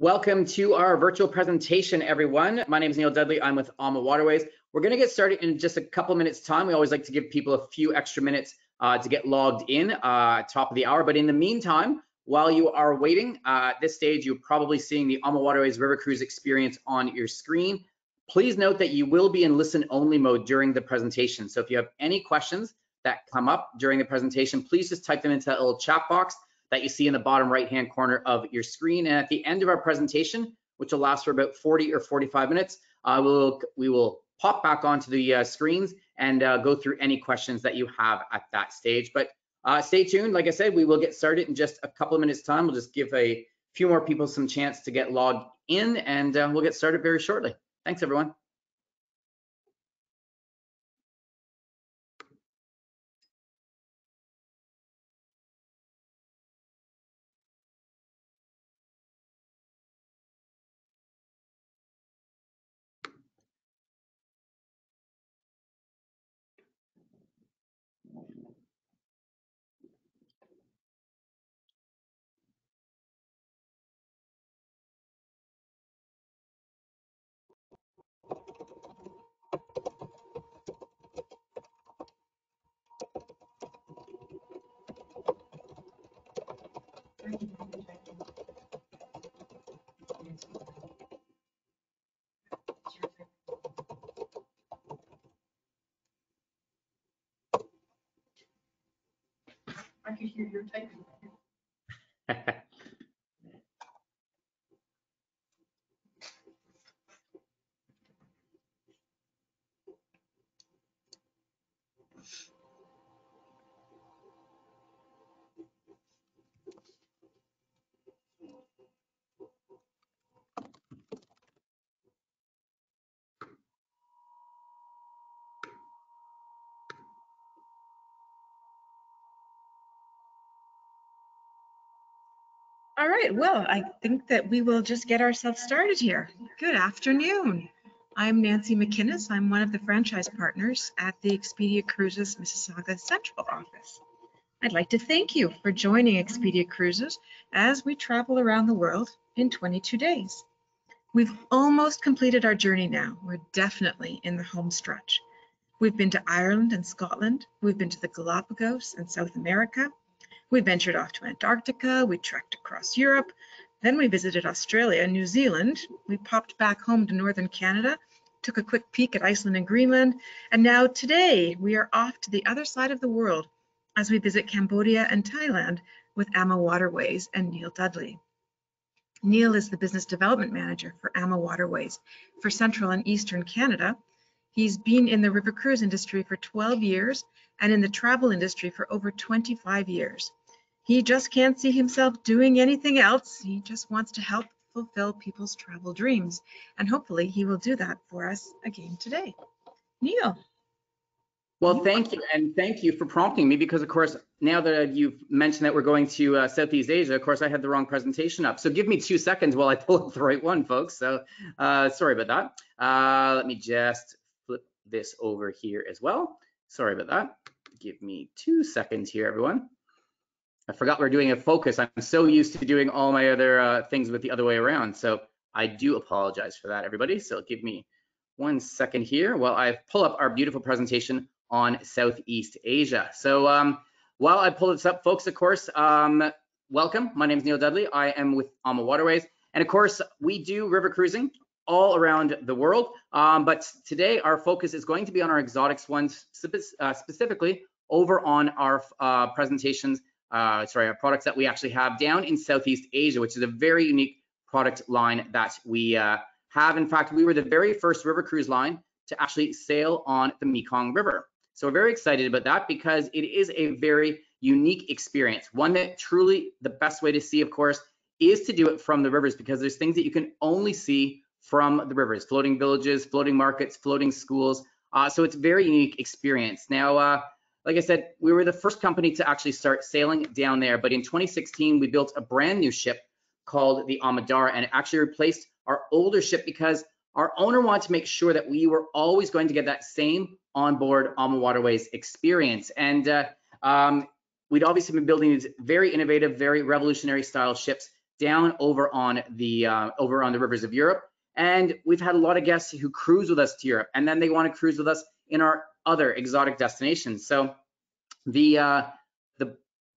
Welcome to our virtual presentation, everyone. My name is Neil Dudley. I'm with AMA Waterways. We're going to get started in just a couple minutes time. We always like to give people a few extra minutes to get logged in top of the hour. But in the meantime, while you are waiting, at this stage, you're probably seeing the AMA Waterways River Cruise experience on your screen. Please note that you will be in listen-only mode during the presentation. So if you have any questions that come up during the presentation, please just type them into that little chat box that you see in the bottom right-hand corner of your screen. And at the end of our presentation, which will last for about 40 or 45 minutes, we will pop back onto the screens and go through any questions that you have at that stage. But stay tuned. Like I said, we will get started in just a couple of minutes time. We'll just give a few more people some chance to get logged in, and we'll get started very shortly. Thanks, everyone. I could hear your typing. All right, well, I think that we will just get ourselves started here. Good afternoon. I'm Nancy McInnes. I'm one of the franchise partners at the Expedia Cruises Mississauga Central office. I'd like to thank you for joining Expedia Cruises as we travel around the world in 22 days. We've almost completed our journey now. We're definitely in the home stretch. We've been to Ireland and Scotland. We've been to the Galapagos and South America. We ventured off to Antarctica, we trekked across Europe, then we visited Australia and New Zealand. We popped back home to Northern Canada, took a quick peek at Iceland and Greenland, and now today we are off to the other side of the world as we visit Cambodia and Thailand with AMA Waterways and Neil Dudley. Neil is the Business Development Manager for AMA Waterways for Central and Eastern Canada. He's been in the river cruise industry for 12 years and in the travel industry for over 25 years. He just can't see himself doing anything else. He just wants to help fulfill people's travel dreams. And hopefully he will do that for us again today. Neil. Well, thank you. And thank you for prompting me, because of course, now that you've mentioned that we're going to Southeast Asia, of course, I had the wrong presentation up. So give me 2 seconds while I pull up the right one, folks. So sorry about that. Let me just flip this over here as well. Sorry about that. Give me 2 seconds here, everyone. I forgot we're doing a focus. I'm so used to doing all my other things with the other way around. So I do apologize for that, everybody. So give me 1 second here while I pull up our beautiful presentation on Southeast Asia. So while I pull this up, folks, of course, welcome. My name is Neil Dudley. I am with AMA Waterways. And of course, we do river cruising all around the world. But today our focus is going to be on our exotics ones, specifically over on our presentations, our products that we actually have down in Southeast Asia, which is a very unique product line that we have. In fact, we were the very first river cruise line to actually sail on the Mekong River. So we're very excited about that because it is a very unique experience. One that truly the best way to see, of course, is to do it from the rivers, because there's things that you can only see from the rivers: floating villages, floating markets, floating schools. So it's a very unique experience. Now, like I said, we were the first company to actually start sailing down there, but in 2016, we built a brand new ship called the Amadara, and it actually replaced our older ship because our owner wanted to make sure that we were always going to get that same onboard AMA Waterways experience. And we'd obviously been building these very innovative, very revolutionary style ships down over on the rivers of Europe. And we've had a lot of guests who cruise with us to Europe, and then they want to cruise with us in our other exotic destinations. So the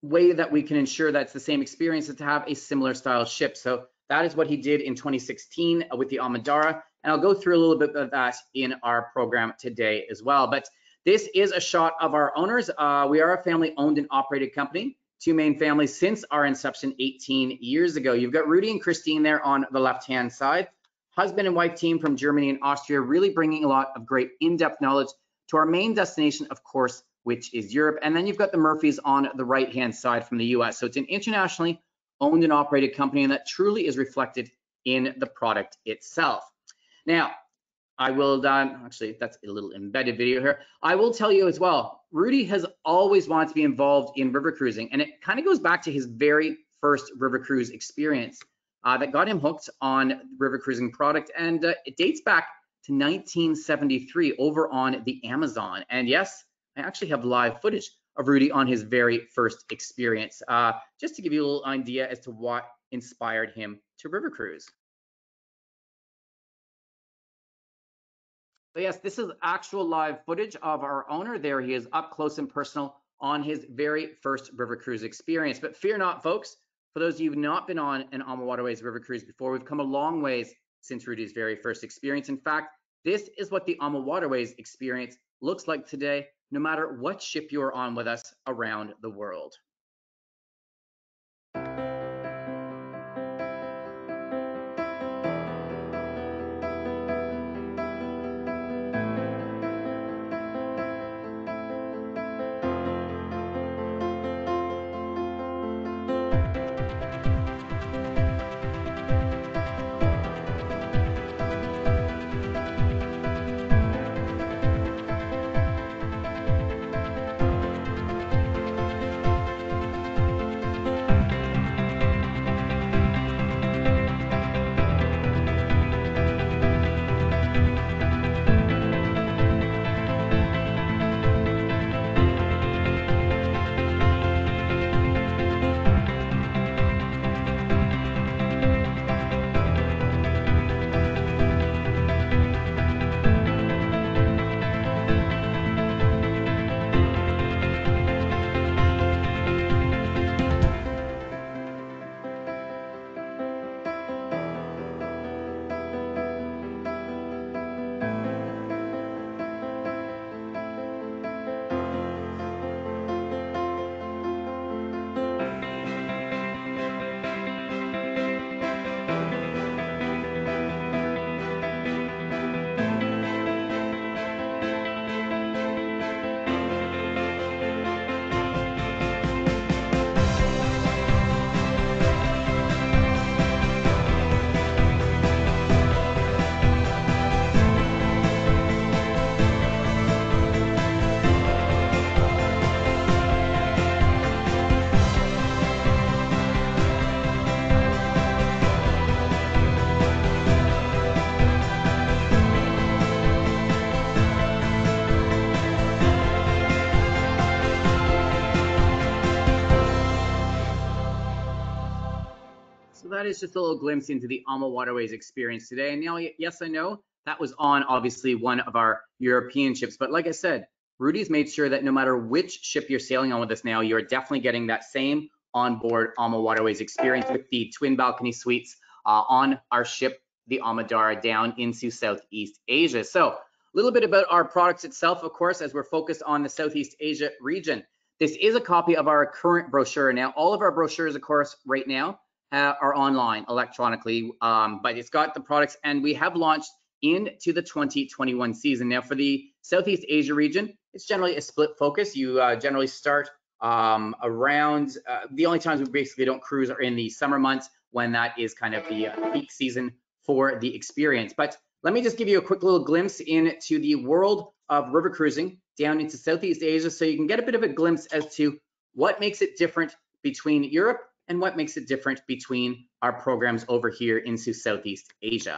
way that we can ensure that's the same experience is to have a similar style ship. So that is what he did in 2016 with the Amadara, and I'll go through a little bit of that in our program today as well. But this is a shot of our owners. We are a family-owned and operated company, two main families since our inception 18 years ago. You've got Rudy and Christine there on the left-hand side, husband and wife team from Germany and Austria, really bringing a lot of great in-depth knowledge to our main destination, of course, which is Europe. And then you've got the Murphys on the right-hand side from the US. So it's an internationally owned and operated company, and that truly is reflected in the product itself. Now, I will, actually, that's a little embedded video here. I will tell you as well, Rudy has always wanted to be involved in river cruising, and it kind of goes back to his very first river cruise experience that got him hooked on river cruising product, and it dates back to 1973 over on the Amazon. And yes, I actually have live footage of Rudy on his very first experience, just to give you a little idea as to what inspired him to river cruise. So yes, this is actual live footage of our owner. There he is up close and personal on his very first river cruise experience. But fear not, folks. For those of you who've not been on an AMA Waterways river cruise before, we've come a long ways since Rudy's very first experience. In fact, this is what the AMA Waterways experience looks like today, no matter what ship you're on with us around the world. So that is just a little glimpse into the AMA Waterways experience today. And now, yes, I know that was on obviously one of our European ships, but like I said, Rudy's made sure that no matter which ship you're sailing on with us now, you're definitely getting that same onboard AMA Waterways experience with the twin balcony suites on our ship, the Amadara, down into Southeast Asia. So a little bit about our products itself, of course, as we're focused on the Southeast Asia region. This is a copy of our current brochure. Now, all of our brochures, of course, right now are online electronically, but it's got the products, and we have launched into the 2021 season. Now, for the Southeast Asia region, it's generally a split focus. You generally start around, the only times we basically don't cruise are in the summer months, when that is kind of the peak season for the experience. But let me just give you a quick little glimpse into the world of river cruising down into Southeast Asia, so you can get a bit of a glimpse as to what makes it different between Europe and what makes it different between our programs over here into Southeast Asia.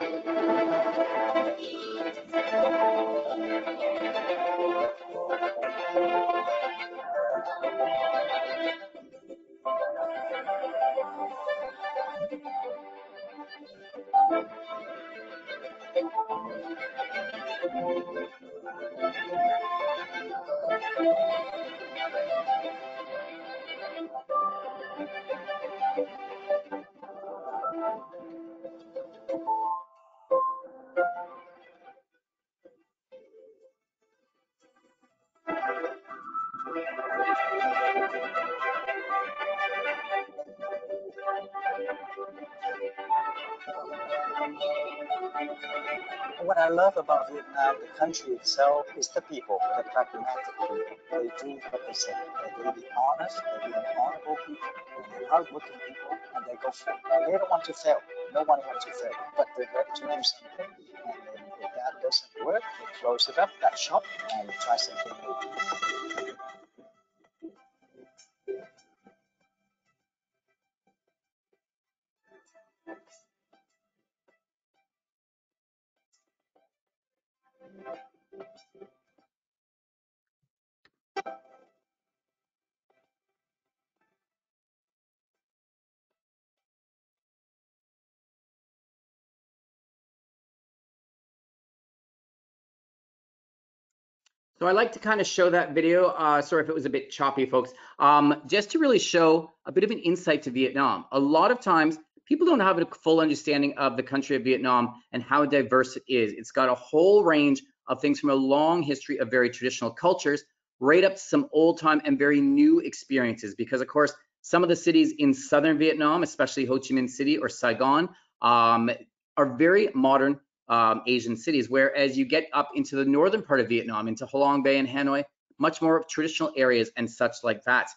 What I love about Vietnam, the country itself, is the people, the pragmatic people. They do what they say. They're really honest, they're really honorable people, and they're hardworking people, and they go for it. And they don't want to fail. No one wants to fail, but they're ready to do something. And then if that doesn't work, they close it up, that shop, and try something new. So I like to kind of show that video. Sorry if it was a bit choppy, folks. Just to really show a bit of an insight to Vietnam. A lot of times, people don't have a full understanding of the country of Vietnam and how diverse it is. It's got a whole range of things from a long history of very traditional cultures, right up to some old time and very new experiences. Because of course, some of the cities in southern Vietnam, especially Ho Chi Minh City or Saigon, are very modern Asian cities, whereas you get up into the northern part of Vietnam, into Halong Bay and Hanoi, much more of traditional areas and such like that.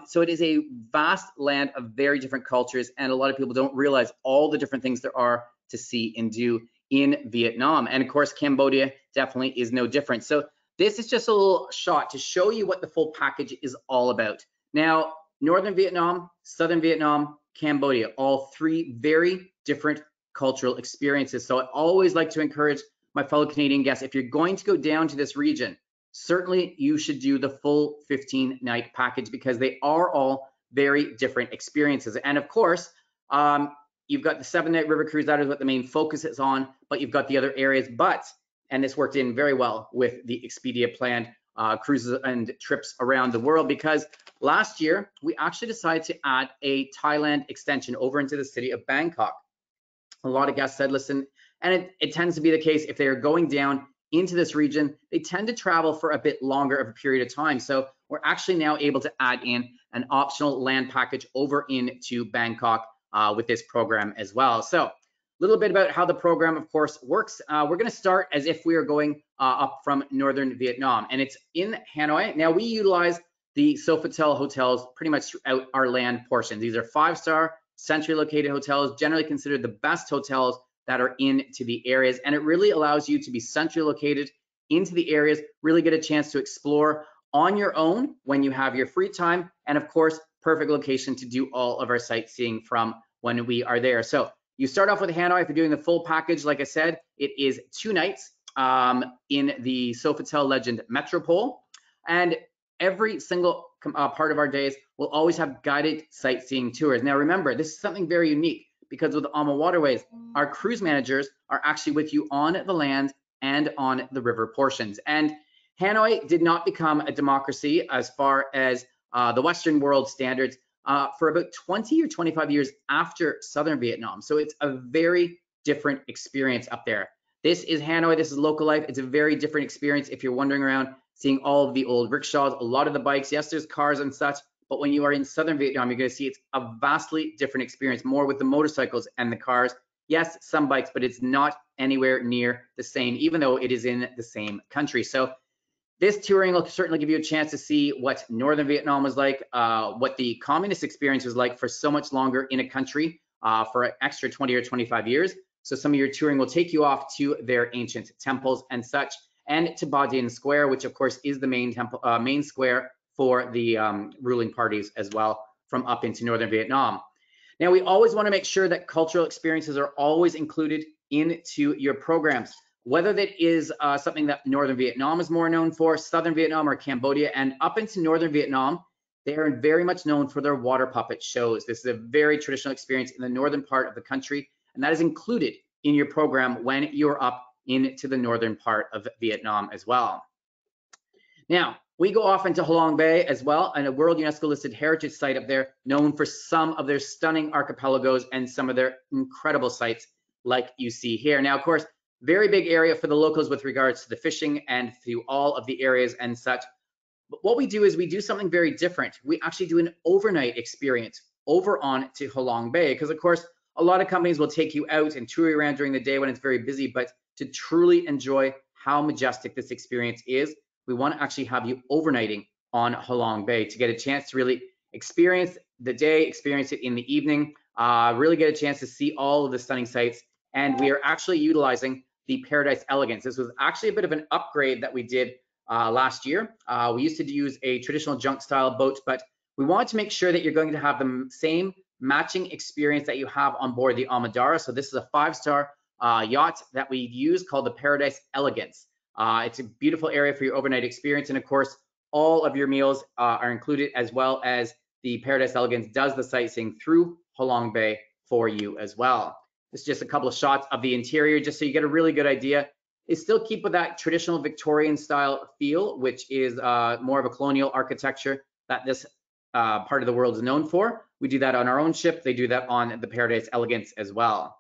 So it is a vast land of very different cultures, and a lot of people don't realize all the different things there are to see and do in Vietnam. And of course, Cambodia definitely is no different. So this is just a little shot to show you what the full package is all about. Now, northern Vietnam, southern Vietnam, Cambodia, all three very different cultural experiences. So I always like to encourage my fellow Canadian guests, if you're going to go down to this region, certainly you should do the full 15-night package, because they are all very different experiences. And of course, you've got the 7-night river cruise. That is what the main focus is on, but you've got the other areas. And this worked in very well with the Expedia planned cruises and trips around the world, because last year we actually decided to add a Thailand extension over into the city of Bangkok. A lot of guests said, listen, and it tends to be the case, if they are going down into this region, they tend to travel for a bit longer of a period of time. So we're actually now able to add in an optional land package over into Bangkok with this program as well. So a little bit about how the program, of course, works. We're going to start as if we are going up from northern Vietnam, and it's in Hanoi. Now, we utilize the Sofitel hotels pretty much throughout our land portion. These are 5-star, centrally located hotels, generally considered the best hotels that are into the areas, and it really allows you to be centrally located into the areas, really get a chance to explore on your own when you have your free time, and of course, perfect location to do all of our sightseeing from when we are there. So you start off with Hanoi. If you're doing the full package, like I said, it is 2 nights in the Sofitel Legend Metropole, and every single part of our days will always have guided sightseeing tours. Now remember, this is something very unique, because with AMA Waterways, our cruise managers are actually with you on the land and on the river portions. And Hanoi did not become a democracy as far as the Western world standards for about 20 or 25 years after southern Vietnam. So it's a very different experience up there. This is Hanoi, this is local life. It's a very different experience if you're wandering around, seeing all of the old rickshaws, a lot of the bikes. Yes, there's cars and such, but when you are in southern Vietnam, you're going to see it's a vastly different experience, more with the motorcycles and the cars. Yes, some bikes, but it's not anywhere near the same, even though it is in the same country. So this touring will certainly give you a chance to see what northern Vietnam was like, what the communist experience was like for so much longer in a country for an extra 20 or 25 years. So some of your touring will take you off to their ancient temples and such, and to Ba Dien Square, which of course is the main temple, main square for the ruling parties as well, from up into northern Vietnam. Now, we always want to make sure that cultural experiences are always included into your programs, whether that is something that northern Vietnam is more known for, southern Vietnam or Cambodia, and up into northern Vietnam, they are very much known for their water puppet shows. This is a very traditional experience in the northern part of the country, and that is included in your program when you're up into the northern part of Vietnam as well. Now, we go off into Halong Bay as well, and a World UNESCO listed heritage site up there, known for some of their stunning archipelagos and some of their incredible sites like you see here. Now, of course, very big area for the locals with regards to the fishing and to all of the areas and such. But what we do is we do something very different. We actually do an overnight experience over on to Halong Bay, because of course, a lot of companies will take you out and tour you around during the day when it's very busy, but to truly enjoy how majestic this experience is, we want to actually have you overnighting on Halong Bay to get a chance to really experience the day, experience it in the evening, really get a chance to see all of the stunning sights. And we are actually utilizing the Paradise Elegance. This was actually a bit of an upgrade that we did last year. We used to use a traditional junk style boat, but we want to make sure that you're going to have the same matching experience that you have on board the Amadara. So this is a 5-star yacht that we use called the Paradise Elegance. It's a beautiful area for your overnight experience. And of course, all of your meals are included, as well as the Paradise Elegance does the sightseeing through Halong Bay for you as well. This is just a couple of shots of the interior, just so you get a really good idea. They still keep with that traditional Victorian style feel, which is more of a colonial architecture that this part of the world is known for. We do that on our own ship. They do that on the Paradise Elegance as well.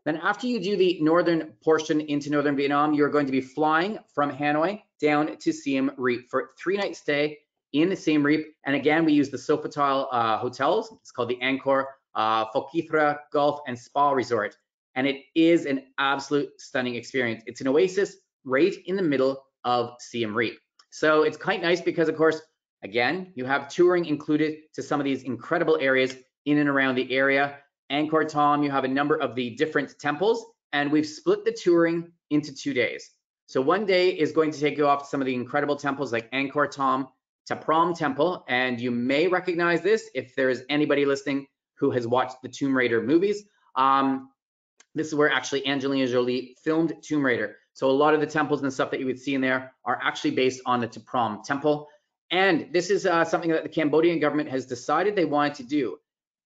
Then after you do the northern portion into northern Vietnam, you're going to be flying from Hanoi down to Siem Reap for a 3-night stay in Siem Reap. And again, we use the Sofitel hotels. It's called the Angkor Phuket Golf and Spa Resort. And it is an absolute stunning experience. It's an oasis right in the middle of Siem Reap. So it's quite nice because, of course, again, you have touring included to some of these incredible areas in and around the area. Angkor Thom, you have a number of the different temples, and we've split the touring into 2 days. So one day is going to take you off to some of the incredible temples like Angkor Thom, Ta Prohm Temple, and you may recognize this if there is anybody listening who has watched the Tomb Raider movies. This is where actually Angelina Jolie filmed Tomb Raider. So a lot of the temples and stuff that you would see in there are actually based on the Ta Prohm Temple. And this is something that the Cambodian government has decided they wanted to do.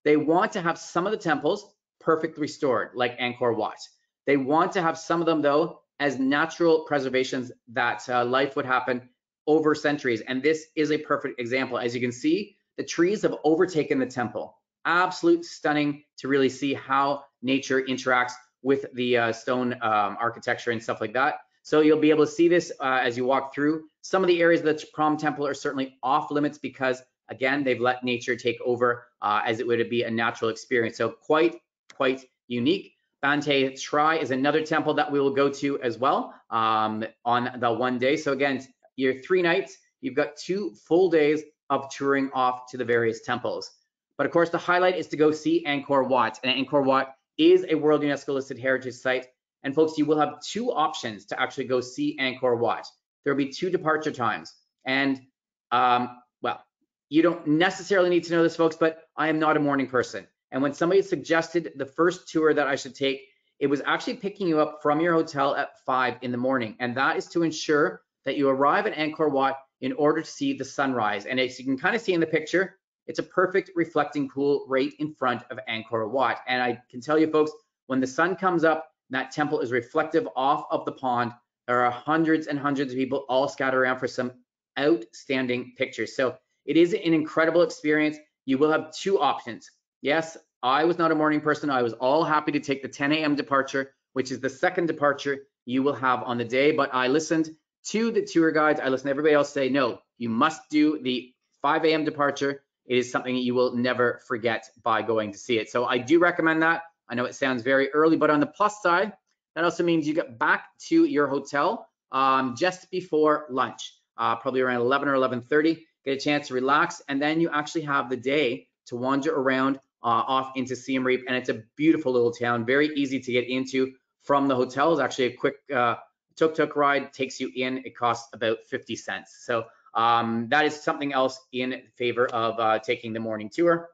They want to have some of the temples perfectly restored, like Angkor Wat. They want to have some of them, though, as natural preservations that life would happen over centuries. And this is a perfect example. As you can see, the trees have overtaken the temple. Absolute stunning to really see how nature interacts with the stone architecture and stuff like that. So you'll be able to see this as you walk through. Some of the areas of the Prom Temple are certainly off limits because, again, they've let nature take over as it would be a natural experience. So quite unique. Bante Trai is another temple that we will go to as well on the one day. So again, your 3 nights, you've got 2 full days of touring off to the various temples. But of course, the highlight is to go see Angkor Wat. And Angkor Wat is a World UNESCO listed heritage site. And folks, you will have 2 options to actually go see Angkor Wat. There will be 2 departure times. And well, you don't necessarily need to know this, folks, but I am not a morning person. And when somebody suggested the first tour that I should take, it was actually picking you up from your hotel at 5 in the morning. And that is to ensure that you arrive at Angkor Wat in order to see the sunrise. And as you can kind of see in the picture, it's a perfect reflecting pool right in front of Angkor Wat. And I can tell you, folks, when the sun comes up, that temple is reflective off of the pond. There are hundreds and hundreds of people all scattered around for some outstanding pictures. So it is an incredible experience. You will have 2 options. Yes, I was not a morning person. I was all happy to take the 10 a.m. departure, which is the second departure you will have on the day. But I listened to the tour guides. I listened to everybody else say, no, you must do the 5 a.m. departure. It is something you will never forget by going to see it. So I do recommend that. I know it sounds very early, but on the plus side, that also means you get back to your hotel just before lunch, probably around 11 or 11:30, get a chance to relax, and then you actually have the day to wander around off into Siem Reap. And it's a beautiful little town, very easy to get into from the hotel. It's actually a quick tuk-tuk ride, takes you in. It costs about 50 cents. So that is something else in favor of taking the morning tour.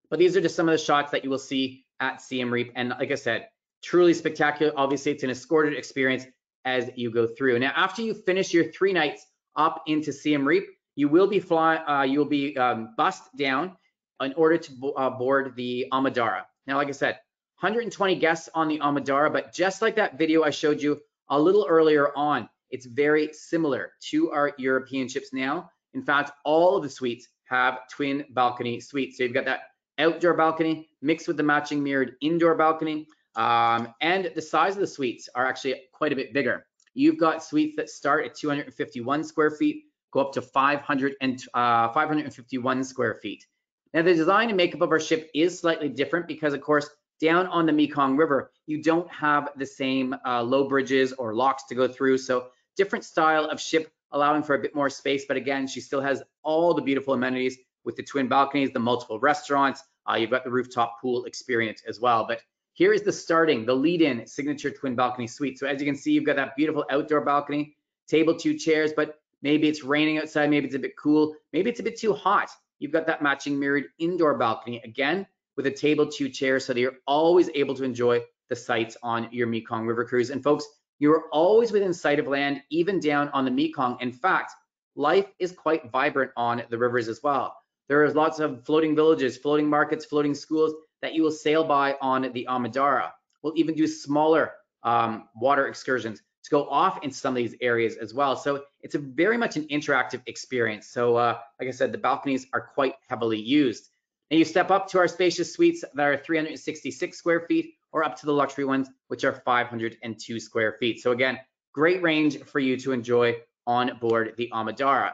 But these are just some of the shots that you will see at Siem Reap. And like I said, truly spectacular. Obviously, it's an escorted experience as you go through. Now, after you finish your 3 nights up into Siem Reap, you will be bussed down in order to board the Amadara. Now, like I said, 120 guests on the Amadara, but just like that video I showed you a little earlier on, it's very similar to our European ships now. In fact, all of the suites have twin balcony suites. So you've got that outdoor balcony mixed with the matching mirrored indoor balcony. And the size of the suites are actually quite a bit bigger. You've got suites that start at 251 square feet, go up to 551 square feet. Now, the design and makeup of our ship is slightly different because, of course, down on the Mekong River, you don't have the same low bridges or locks to go through. So different style of ship, allowing for a bit more space. But again, she still has all the beautiful amenities with the twin balconies, the multiple restaurants. You've got the rooftop pool experience as well. But here is the lead-in signature twin balcony suite. So as you can see, you've got that beautiful outdoor balcony, table, 2 chairs, but maybe it's raining outside, maybe it's a bit cool, maybe it's a bit too hot. You've got that matching mirrored indoor balcony, again, with a table, 2 chairs, so that you're always able to enjoy the sights on your Mekong River cruise. And folks, you're always within sight of land, even down on the Mekong. In fact, life is quite vibrant on the rivers as well. There is lots of floating villages, floating markets, floating schools that you will sail by on the Amadara. We'll even do smaller water excursions to go off in some of these areas as well. So it's a very much an interactive experience. So like I said, the balconies are quite heavily used. And you step up to our spacious suites that are 366 square feet, or up to the luxury ones, which are 502 square feet. So again, great range for you to enjoy on board the Amadara.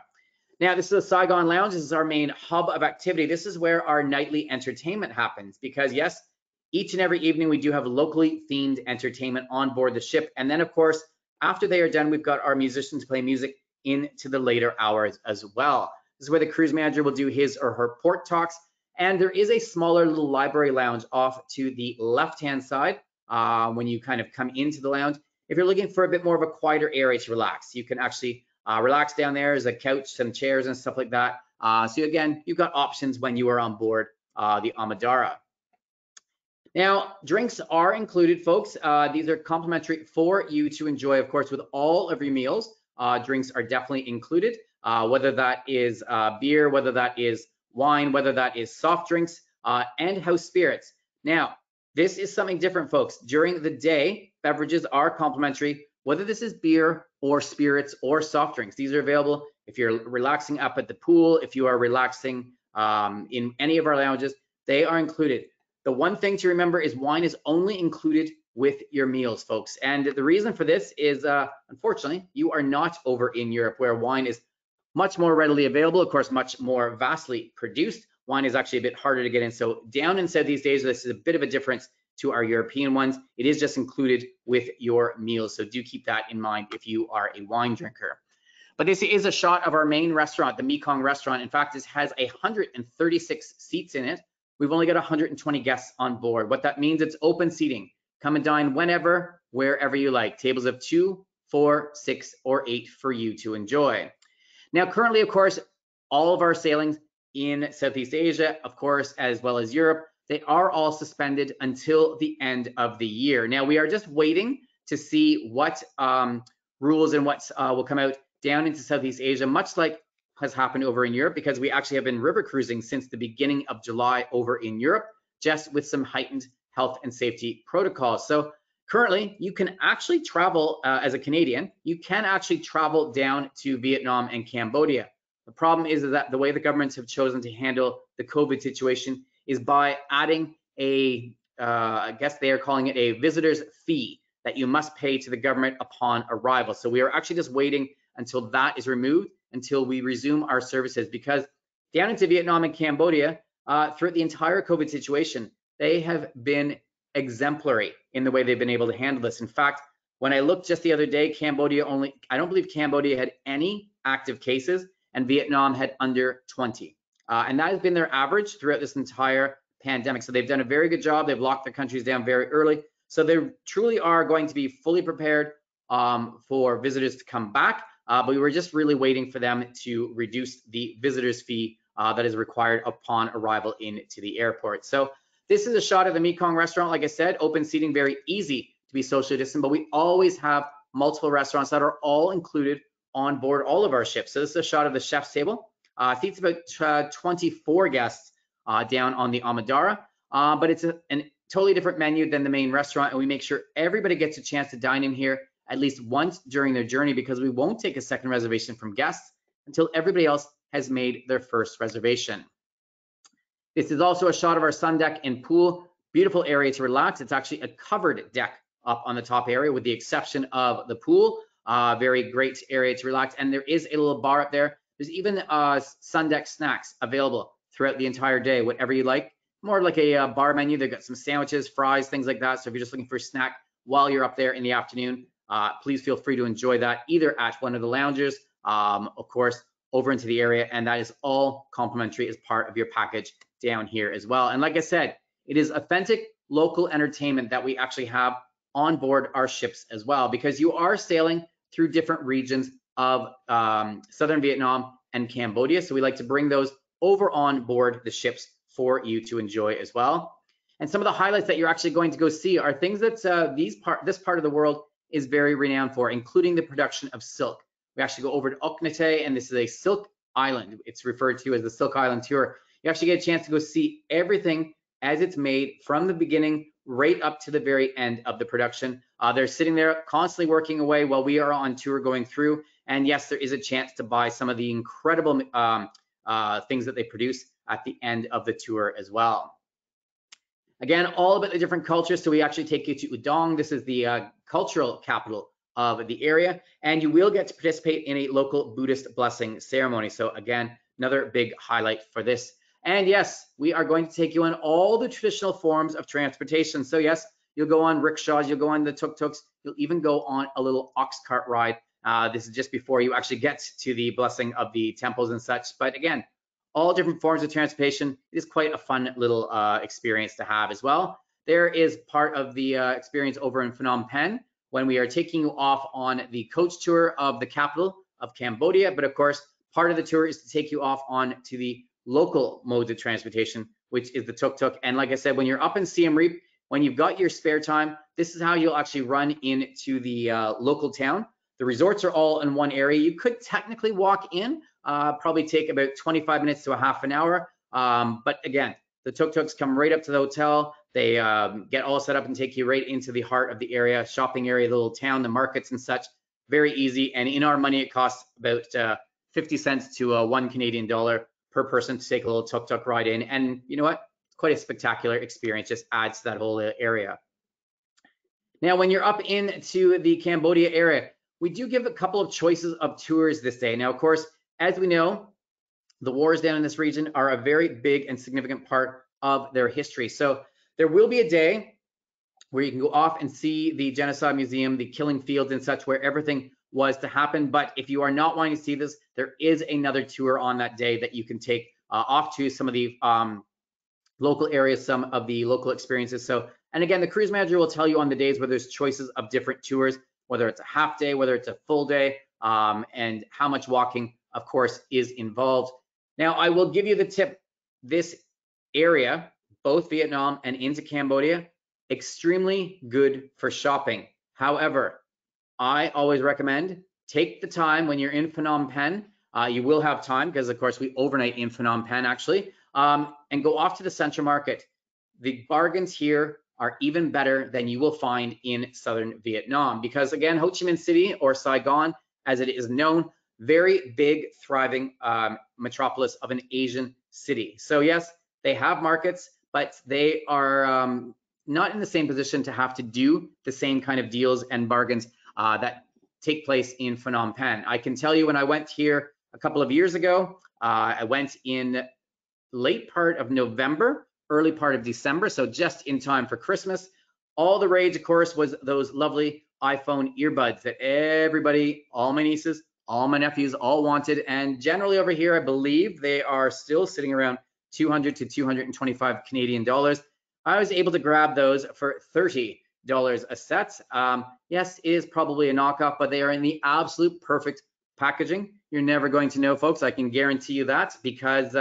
Now, this is the Saigon Lounge. This is our main hub of activity. This is where our nightly entertainment happens because, yes, each and every evening we do have locally themed entertainment on board the ship. And then, of course, after they are done, we've got our musicians play music into the later hours as well. This is where the cruise manager will do his or her port talks. And there is a smaller little library lounge off to the left-hand side when you kind of come into the lounge. If you're looking for a bit more of a quieter area to relax, you can actually relax down there. There's a couch, some chairs and stuff like that. So again, you've got options when you are on board the Amadara. Now, drinks are included, folks. These are complimentary for you to enjoy, of course, with all of your meals. Drinks are definitely included, whether that is beer, whether that is wine, whether that is soft drinks, and house spirits. Now, this is something different, folks. During the day, beverages are complimentary, whether this is beer or spirits or soft drinks. These are available if you're relaxing up at the pool, if you are relaxing in any of our lounges, they are included. The one thing to remember is wine is only included with your meals, folks. And the reason for this is, unfortunately, you are not over in Europe where wine is much more readily available, of course, much more vastly produced. Wine is actually a bit harder to get in. So down in Southeast Asia, this is a bit of a difference to our European ones. It is just included with your meals. So do keep that in mind if you are a wine drinker. But this is a shot of our main restaurant, the Mekong restaurant. In fact, this has 136 seats in it. We've only got 120 guests on board. What that means, it's open seating. Come and dine whenever, wherever you like. Tables of 2, 4, 6, or 8 for you to enjoy. Now, currently, of course, all of our sailings in Southeast Asia, of course, as well as Europe, they are all suspended until the end of the year. Now, we are just waiting to see what rules and what will come out down into Southeast Asia, much like has happened over in Europe, because we actually have been river cruising since the beginning of July over in Europe, just with some heightened health and safety protocols. So currently, you can actually travel as a Canadian, you can actually travel down to Vietnam and Cambodia. The problem is that the way the governments have chosen to handle the COVID situation is by adding I guess they are calling it a visitor's fee that you must pay to the government upon arrival. So we are actually just waiting until that is removed, until we resume our services, because down into Vietnam and Cambodia, throughout the entire COVID situation, they have been exemplary in the way they've been able to handle this. In fact, when I looked just the other day, I don't believe Cambodia had any active cases and Vietnam had under 20. And that has been their average throughout this entire pandemic. So they've done a very good job. They've locked their countries down very early. So they truly are going to be fully prepared for visitors to come back. But we were just really waiting for them to reduce the visitor's fee that is required upon arrival into the airport. So this is a shot of the Mekong restaurant. Like I said, open seating, very easy to be socially distant, but we always have multiple restaurants that are all included on board all of our ships. So this is a shot of the chef's table. I think it's about 24 guests down on the Amadara, but it's totally different menu than the main restaurant, and we make sure everybody gets a chance to dine in here at least once during their journey, because we won't take a second reservation from guests until everybody else has made their first reservation. This is also a shot of our sun deck and pool. Beautiful area to relax. It's actually a covered deck up on the top area with the exception of the pool. Very great area to relax. And there is a little bar up there. There's even sun deck snacks available throughout the entire day, whatever you like. More like a bar menu. They've got some sandwiches, fries, things like that. So if you're just looking for a snack while you're up there in the afternoon, please feel free to enjoy that either at one of the lounges, of course, over into the area. And that is all complimentary as part of your package down here as well. And like I said, it is authentic local entertainment that we actually have on board our ships as well, because you are sailing through different regions of southern Vietnam and Cambodia. So we like to bring those over on board the ships for you to enjoy as well. And some of the highlights that you're actually going to go see are things that this part of the world is very renowned for, including the production of silk. We actually go over to Ok Nate, and this is a silk island. It's referred to as the Silk Island Tour. You actually get a chance to go see everything as it's made from the beginning right up to the very end of the production. They're sitting there constantly working away while we are on tour going through. And yes, there is a chance to buy some of the incredible things that they produce at the end of the tour as well. Again, all about the different cultures. So we actually take you to Udong. This is the cultural capital of the area, and you will get to participate in a local Buddhist blessing ceremony. So again, another big highlight for this. And yes, we are going to take you on all the traditional forms of transportation. So yes, you'll go on rickshaws, you'll go on the tuk-tuks, you'll even go on a little ox cart ride. This is just before you actually get to the blessing of the temples and such. But again, all different forms of transportation. It is quite a fun little experience to have as well. There is part of the experience over in Phnom Penh when we are taking you off on the coach tour of the capital of Cambodia. But of course, part of the tour is to take you off on to the local modes of transportation, which is the tuk-tuk. And like I said, when you're up in Siem Reap, when you've got your spare time, this is how you'll actually run into the local town. The resorts are all in one area. You could technically walk in, probably take about 25 minutes to a half an hour. But again, the tuk-tuks come right up to the hotel. They get all set up and take you right into the heart of the area, shopping area, the little town, the markets and such. Very easy. And in our money, it costs about 50 cents to $1 Canadian per person to take a little tuk-tuk ride in. And you know what? It's quite a spectacular experience. Just adds to that whole area. Now, when you're up into the Cambodia area, we do give a couple of choices of tours this day. Now, of course, as we know, the wars down in this region are a very big and significant part of their history. So there will be a day where you can go off and see the Genocide Museum, the killing fields and such, where everything was to happen. But if you are not wanting to see this, there is another tour on that day that you can take off to some of the local areas, some of the local experiences. So, and again, the cruise manager will tell you on the days where there's choices of different tours, whether it's a half day, whether it's a full day, and how much walking, of course, is involved. Now, I will give you the tip. This area, both Vietnam and into Cambodia, extremely good for shopping. However, I always recommend take the time when you're in Phnom Penh. You will have time because, of course, we overnight in Phnom Penh actually, and go off to the Central Market. The bargains here are even better than you will find in southern Vietnam because, again, Ho Chi Minh City, or Saigon as it is known, very big, thriving metropolis of an Asian city. So yes, they have markets, but they are not in the same position to have to do the same kind of deals and bargains that take place in Phnom Penh. I can tell you when I went here a couple of years ago, I went in late part of November, early part of December, so just in time for Christmas. All the rage, of course, was those lovely iPhone earbuds that everybody, all my nieces, all my nephews, all wanted. And generally over here, I believe they are still sitting around 200 to 225 Canadian dollars. I was able to grab those for $30 a set. Yes, it is probably a knockoff, but they are in the absolute perfect packaging. You're never going to know, folks. I can guarantee you that because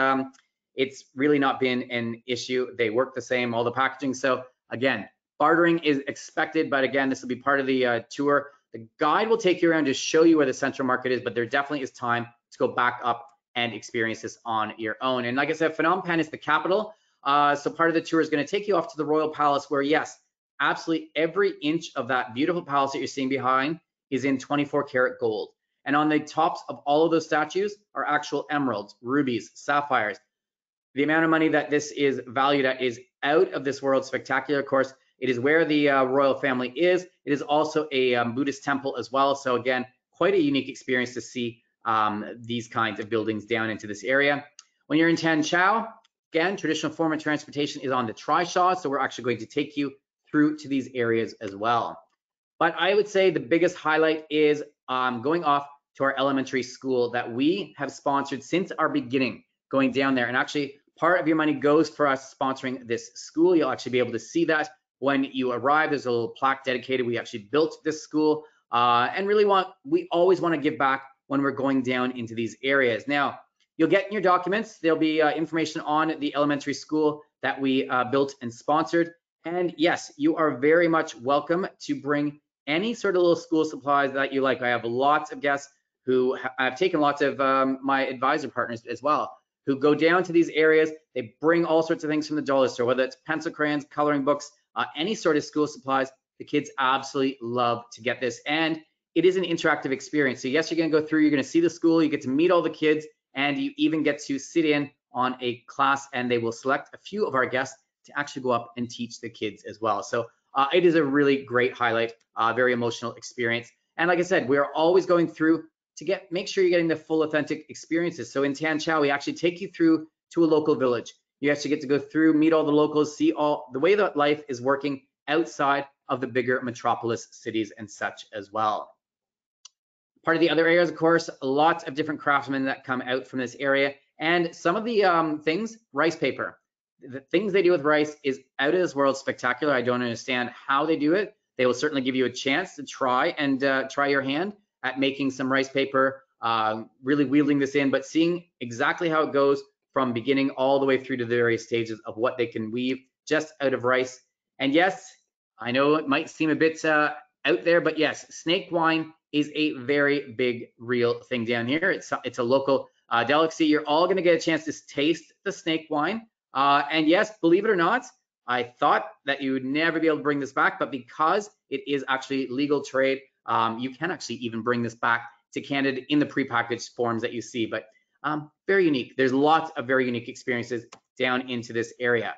it's really not been an issue. They work the same, all the packaging. So again, bartering is expected, but again, this will be part of the tour. The guide will take you around to show you where the Central Market is, but there definitely is time to go back up and experience this on your own. And like I said, Phnom Penh is the capital. So part of the tour is going to take you off to the Royal Palace, where yes, absolutely every inch of that beautiful palace that you're seeing behind is in 24 karat gold. And on the tops of all of those statues are actual emeralds, rubies, sapphires. The amount of money that this is valued at is out of this world spectacular. Of course, it is where the royal family is. It is also a Buddhist temple as well. So again, quite a unique experience to see these kinds of buildings down into this area. When you're in Tan Chau, again, traditional form of transportation is on the trishaw. So we're actually going to take you through to these areas as well. But I would say the biggest highlight is going off to our elementary school that we have sponsored since our beginning, going down there. And actually, part of your money goes for us sponsoring this school. You'll actually be able to see that when you arrive. There's a little plaque dedicated. We actually built this school and really we always want to give back when we're going down into these areas. Now, you'll get in your documents, there'll be information on the elementary school that we built and sponsored. And yes, you are very much welcome to bring any sort of little school supplies that you like. I have lots of guests who I've taken lots of my advisor partners as well, who go down to these areas. They bring all sorts of things from the dollar store, whether it's pencil, crayons, coloring books, any sort of school supplies. The kids absolutely love to get this. And it is an interactive experience. So yes, you're going to go through, you're going to see the school, you get to meet all the kids, and you even get to sit in on a class, and they will select a few of our guests to actually go up and teach the kids as well. So it is a really great highlight, very emotional experience. And like I said, we are always going through to make sure you're getting the full authentic experiences. So in Tan Chau, we actually take you through to a local village. You actually get to go through, meet all the locals, see all the way that life is working outside of the bigger metropolis cities and such as well. Part of the other areas, of course, lots of different craftsmen that come out from this area. And some of the things, rice paper. The things they do with rice is out of this world spectacular. I don't understand how they do it. They will certainly give you a chance to try and try your hand at making some rice paper, really wielding this in, but seeing exactly how it goes from beginning all the way through to the various stages of what they can weave just out of rice. And yes, I know it might seem a bit out there, but yes, snake wine is a very big, real thing down here. It's a local delicacy. You're all gonna get a chance to taste the snake wine. And yes, believe it or not, I thought that you would never be able to bring this back, but because it is actually legal trade, you can actually even bring this back to Canada in the prepackaged forms that you see, but very unique. There's lots of very unique experiences down into this area.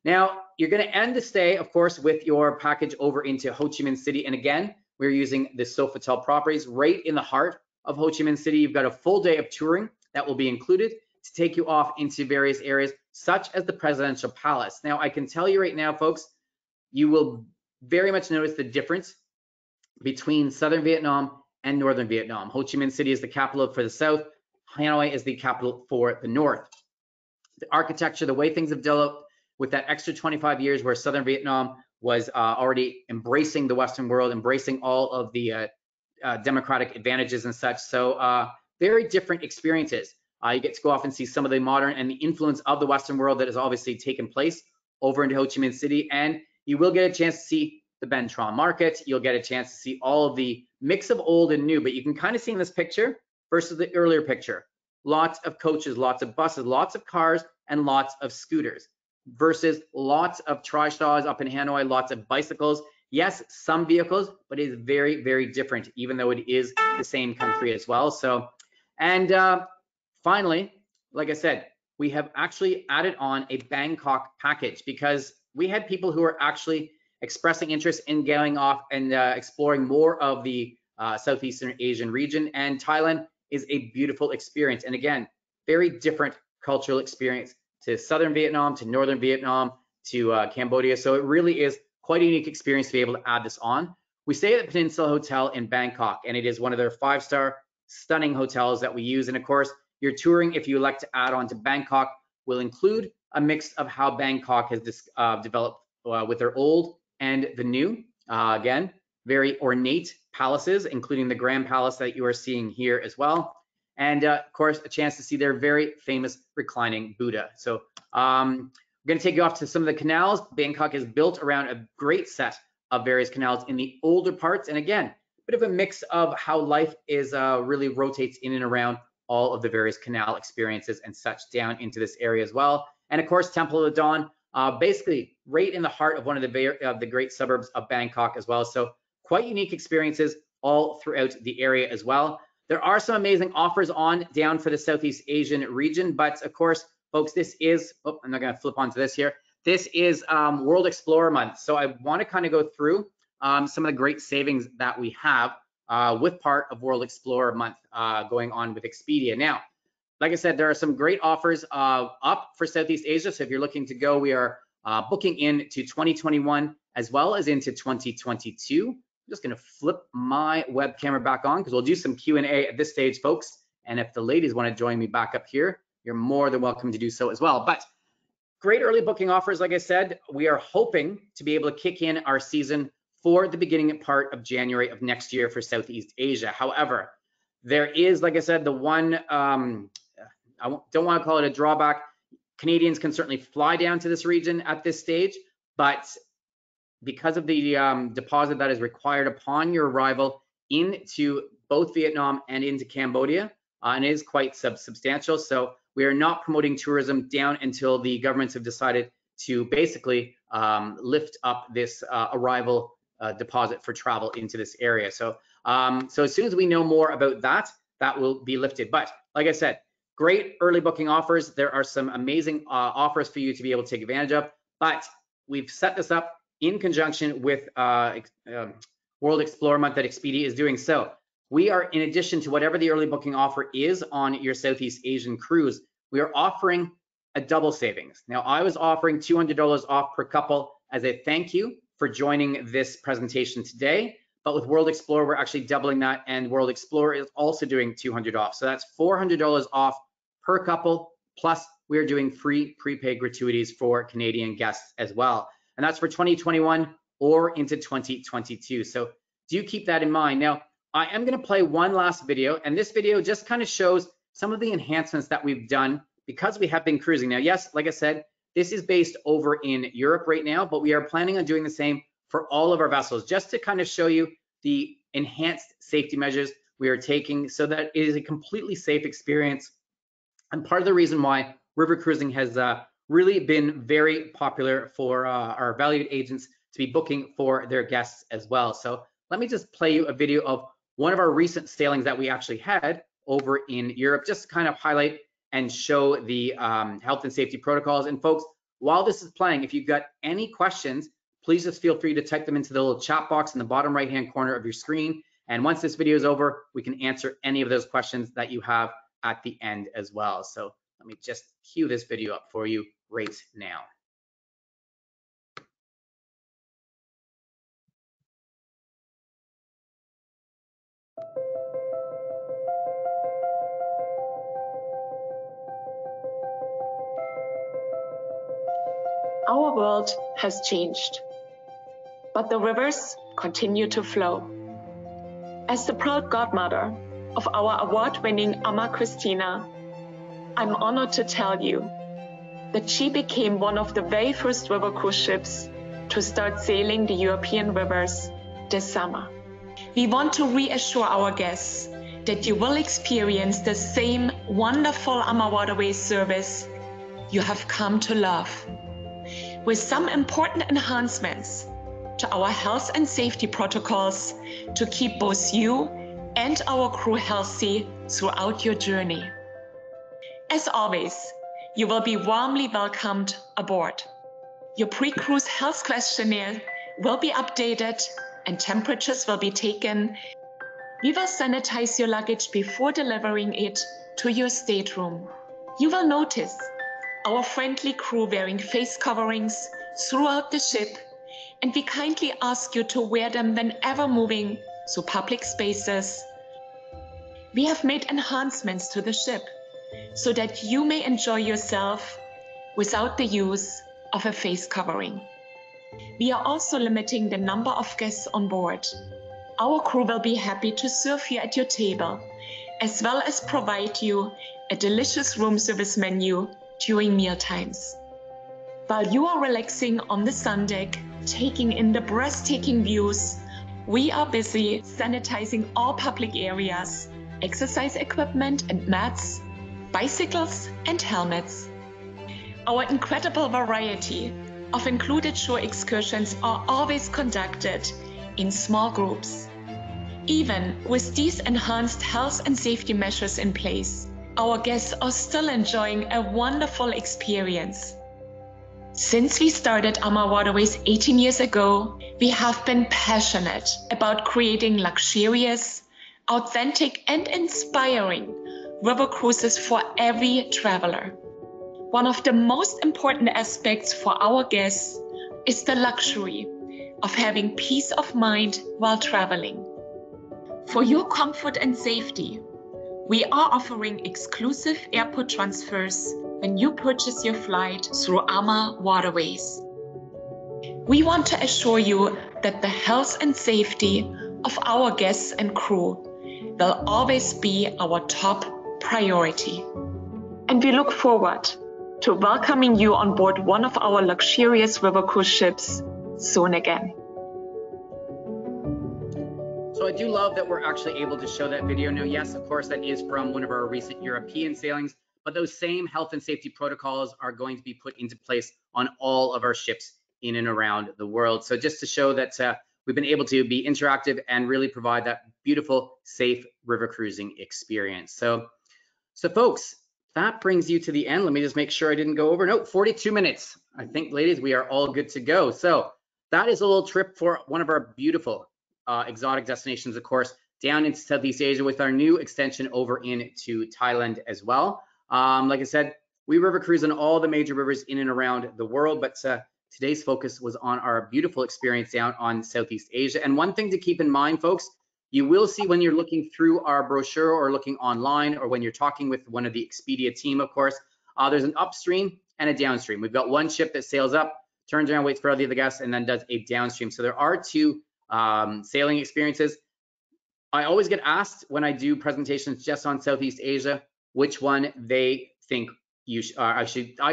Now, you're gonna end the stay, of course, with your package over into Ho Chi Minh City. And again, we're using the Sofitel properties right in the heart of Ho Chi Minh City. You've got a full day of touring that will be included to take you off into various areas, such as the Presidential Palace. Now, I can tell you right now, folks, you will very much notice the difference between Southern Vietnam and Northern Vietnam. Ho Chi Minh City is the capital for the South. Hanoi is the capital for the North. The architecture, the way things have developed with that extra 25 years where Southern Vietnam was already embracing the Western world, embracing all of the democratic advantages and such. So very different experiences. You get to go off and see some of the modern and the influence of the Western world that has obviously taken place over into Ho Chi Minh City. And you will get a chance to see the Ben Tran Market. You'll get a chance to see all of the mix of old and new, but you can kind of see in this picture versus the earlier picture. Lots of coaches, lots of buses, lots of cars, and lots of scooters versus lots of trishaws up in Hanoi, lots of bicycles. Yes, some vehicles, but it is very, very different, even though it is the same country as well. So, and finally, like I said, we have actually added on a Bangkok package because we had people who are actually expressing interest in going off and exploring more of the Southeastern Asian region. And Thailand is a beautiful experience. And again, very different cultural experience to Southern Vietnam, to Northern Vietnam, to Cambodia. So it really is quite a unique experience to be able to add this on. We stay at the Peninsula Hotel in Bangkok, and it is one of their 5-star stunning hotels that we use. And of course, your touring, if you elect to add on to Bangkok, will include a mix of how Bangkok has developed with their old and the new. Again, very ornate palaces, including the Grand Palace that you are seeing here as well. And of course, a chance to see their very famous reclining Buddha. So I'm going to take you off to some of the canals. Bangkok is built around a great set of various canals in the older parts. And again, a bit of a mix of how life is really rotates in and around all of the various canal experiences and such down into this area as well. And of course, Temple of the Dawn, basically right in the heart of one of the great suburbs of Bangkok as well. So quite unique experiences all throughout the area as well. There are some amazing offers on down for the Southeast Asian region, but of course, folks, this is, oh, I'm not going to flip onto this here. This is World Explorer Month. So I want to kind of go through some of the great savings that we have with part of World Explorer Month going on with Expedia. Now, like I said, there are some great offers up for Southeast Asia. So if you're looking to go, we are booking into 2021 as well as into 2022. I'm just going to flip my web camera back on because we'll do some Q&A at this stage, folks. And if the ladies want to join me back up here, you're more than welcome to do so as well. But great early booking offers, like I said. We are hoping to be able to kick in our season for the beginning part of January of next year for Southeast Asia. However, there is, like I said, the one, I don't want to call it a drawback. Canadians can certainly fly down to this region at this stage, but because of the deposit that is required upon your arrival into both Vietnam and into Cambodia, and it is quite substantial. So we are not promoting tourism down until the governments have decided to basically lift up this arrival deposit for travel into this area. So, so as soon as we know more about that, that will be lifted. But like I said, great early booking offers. There are some amazing offers for you to be able to take advantage of. But we've set this up in conjunction with World Explorer Month that Expedia is doing. So we are, in addition to whatever the early booking offer is on your Southeast Asian cruise, we are offering a double savings. Now, I was offering $200 off per couple as a thank you for joining this presentation today. But with World Explorer, we're actually doubling that, and World Explorer is also doing $200 off. So that's $400 off per couple, plus we are doing free prepaid gratuities for Canadian guests as well. And that's for 2021 or into 2022. So do keep that in mind. Now, I am going to play one last video, and this video just kind of shows some of the enhancements that we've done because we have been cruising. Now, yes, like I said, this is based over in Europe right now, but we are planning on doing the same for all of our vessels, just to kind of show you the enhanced safety measures we are taking so that it is a completely safe experience. And part of the reason why river cruising has really been very popular for our valued agents to be booking for their guests as well. So let me just play you a video of one of our recent sailings that we actually had over in Europe, just to kind of highlight and show the health and safety protocols. And folks, while this is playing, if you've got any questions, please just feel free to type them into the little chat box in the bottom right-hand corner of your screen. And once this video is over, we can answer any of those questions that you have at the end as well. So let me just cue this video up for you right now. Our world has changed, but the rivers continue to flow. As the proud godmother of our award-winning AMA Christina, I'm honored to tell you that she became one of the very first river cruise ships to start sailing the European rivers this summer. We want to reassure our guests that you will experience the same wonderful AMA Waterways service you have come to love, with some important enhancements to our health and safety protocols to keep both you and our crew healthy throughout your journey. As always, you will be warmly welcomed aboard. Your pre-cruise health questionnaire will be updated and temperatures will be taken. We will sanitize your luggage before delivering it to your stateroom. You will notice our friendly crew wearing face coverings throughout the ship, and we kindly ask you to wear them whenever moving through public spaces. We have made enhancements to the ship so that you may enjoy yourself without the use of a face covering. We are also limiting the number of guests on board. Our crew will be happy to serve you at your table, as well as provide you a delicious room service menu during meal times. While you are relaxing on the sun deck, taking in the breathtaking views, we are busy sanitizing all public areas, exercise equipment and mats, bicycles and helmets. Our incredible variety of included shore excursions are always conducted in small groups. Even with these enhanced health and safety measures in place, our guests are still enjoying a wonderful experience. Since we started AMA Waterways 18 years ago, we have been passionate about creating luxurious, authentic, and inspiring river cruises for every traveler. One of the most important aspects for our guests is the luxury of having peace of mind while traveling. For your comfort and safety, we are offering exclusive airport transfers when you purchase your flight through AMA Waterways. We want to assure you that the health and safety of our guests and crew will always be our top priority. And we look forward to welcoming you on board one of our luxurious river cruise ships soon again. So I do love that we're actually able to show that video. Now, yes, of course, that is from one of our recent European sailings, but those same health and safety protocols are going to be put into place on all of our ships in and around the world. So just to show that we've been able to be interactive and really provide that beautiful, safe river cruising experience. So folks, that brings you to the end. Let me just make sure I didn't go over. No, 42 minutes. I think, ladies, we are all good to go. So that is a little trip for one of our beautiful exotic destinations, of course, down into Southeast Asia with our new extension over into Thailand as well. Like I said, we river cruise on all the major rivers in and around the world, but today's focus was on our beautiful experience down on Southeast Asia. And one thing to keep in mind, folks, you will see when you're looking through our brochure or looking online or when you're talking with one of the Expedia team, of course, there's an upstream and a downstream. We've got one ship that sails up, turns around, waits for other guests, and then does a downstream. So there are two sailing experiences. I always get asked when I do presentations just on Southeast Asia, which one they think you I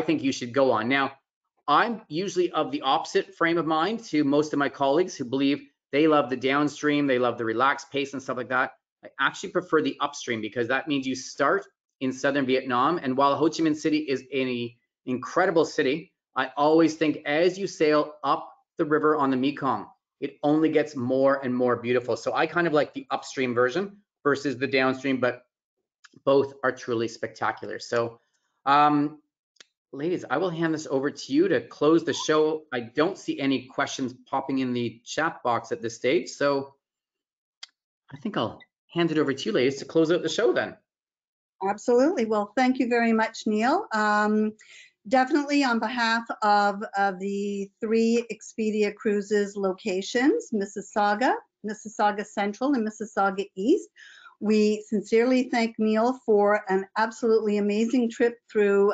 think you should go on. Now, I'm usually of the opposite frame of mind to most of my colleagues who believe they love the downstream, they love the relaxed pace and stuff like that. I actually prefer the upstream because that means you start in southern Vietnam. And while Ho Chi Minh City is an incredible city, I always think as you sail up the river on the Mekong, it only gets more and more beautiful. So I kind of like the upstream version versus the downstream, but both are truly spectacular. So ladies, I will hand this over to you to close the show. I don't see any questions popping in the chat box at this stage. So I think I'll hand it over to you, ladies, to close out the show then. Absolutely. Well, thank you very much, Neil. Definitely on behalf of the 3 Expedia Cruises locations, Mississauga, Mississauga Central, and Mississauga East, we sincerely thank Neil for an absolutely amazing trip through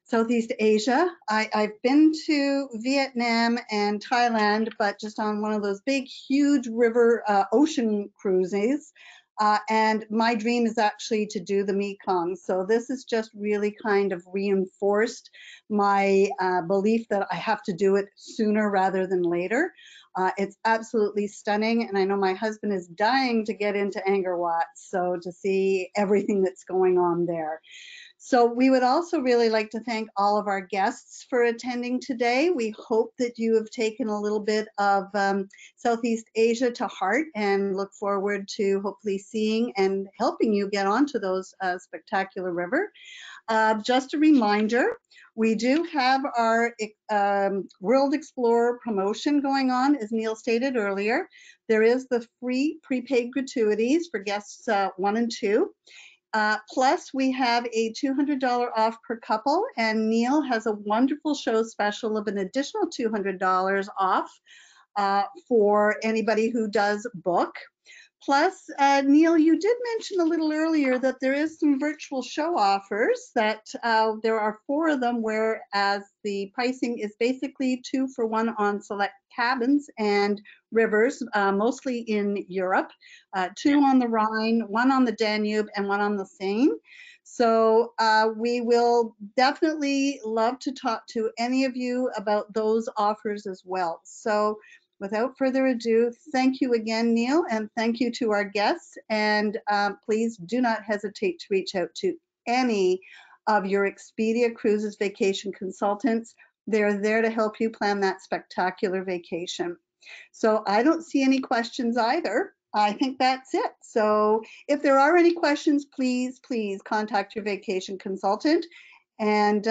Southeast Asia. I've been to Vietnam and Thailand, but just on one of those big, huge river ocean cruises. And my dream is actually to do the Mekong. So this has just really kind of reinforced my belief that I have to do it sooner rather than later. It's absolutely stunning. And I know my husband is dying to get into Angkor Wat, so to see everything that's going on there. So we would also really like to thank all of our guests for attending today. We hope that you have taken a little bit of Southeast Asia to heart and look forward to hopefully seeing and helping you get onto those spectacular river. Just a reminder, we do have our World Explorer promotion going on, as Neil stated earlier. There is the free prepaid gratuities for guests 1 and 2. Plus, we have a $200 off per couple, and Neil has a wonderful show special of an additional $200 off for anybody who does book. Plus, Neil, you did mention a little earlier that there is some virtual show offers, that there are 4 of them, whereas the pricing is basically 2 for 1 on select cabins and rivers, mostly in Europe, 2 on the Rhine, 1 on the Danube, and 1 on the Seine. So we will definitely love to talk to any of you about those offers as well. So without further ado, thank you again, Neil, and thank you to our guests. And please do not hesitate to reach out to any of your Expedia Cruises vacation consultants. They're there to help you plan that spectacular vacation. So I don't see any questions either. I think that's it. So if there are any questions, please contact your vacation consultant. And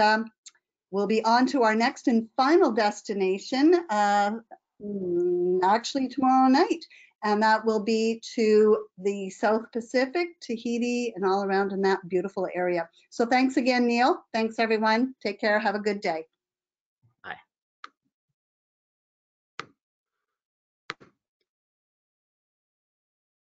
we'll be on to our next and final destination, actually tomorrow night. And that will be to the South Pacific, Tahiti, and all around in that beautiful area. So thanks again, Neil. Thanks, everyone. Take care. Have a good day.